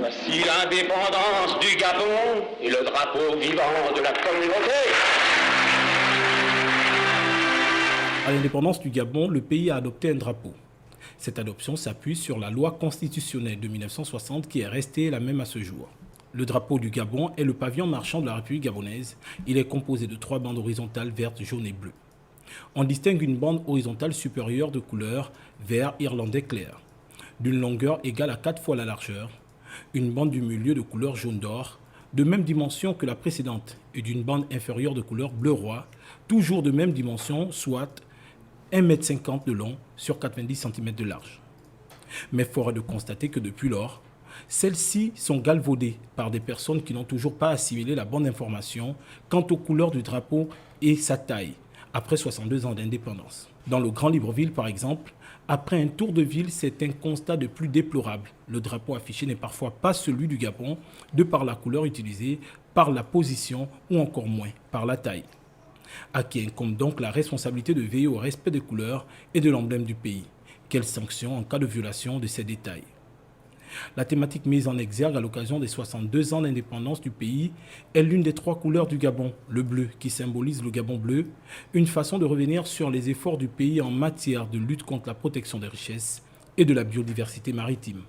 Voici l'indépendance du Gabon et le drapeau vivant de la communauté. À l'indépendance du Gabon, le pays a adopté un drapeau. Cette adoption s'appuie sur la loi constitutionnelle de 1960 qui est restée la même à ce jour. Le drapeau du Gabon est le pavillon marchand de la République gabonaise. Il est composé de 3 bandes horizontales vertes, jaunes et bleues. On distingue une bande horizontale supérieure de couleur vert irlandais clair, d'une longueur égale à 4 fois la largeur, une bande du milieu de couleur jaune d'or, de même dimension que la précédente, et d'une bande inférieure de couleur bleu roi, toujours de même dimension, soit 1,50 m de long sur 90 cm de large. Mais fort est de constater que depuis lors, celles-ci sont galvaudées par des personnes qui n'ont toujours pas assimilé la bonne information quant aux couleurs du drapeau et sa taille, après 62 ans d'indépendance. Dans le Grand Libreville, par exemple, après un tour de ville, c'est un constat de plus déplorable. Le drapeau affiché n'est parfois pas celui du Gabon, de par la couleur utilisée, par la position ou encore moins par la taille. À qui incombe donc la responsabilité de veiller au respect des couleurs et de l'emblème du pays. Quelles sanctions en cas de violation de ces détails? La thématique mise en exergue à l'occasion des 62 ans d'indépendance du pays est l'une des 3 couleurs du Gabon, le bleu qui symbolise le Gabon bleu, une façon de revenir sur les efforts du pays en matière de lutte contre la protection des richesses et de la biodiversité maritime.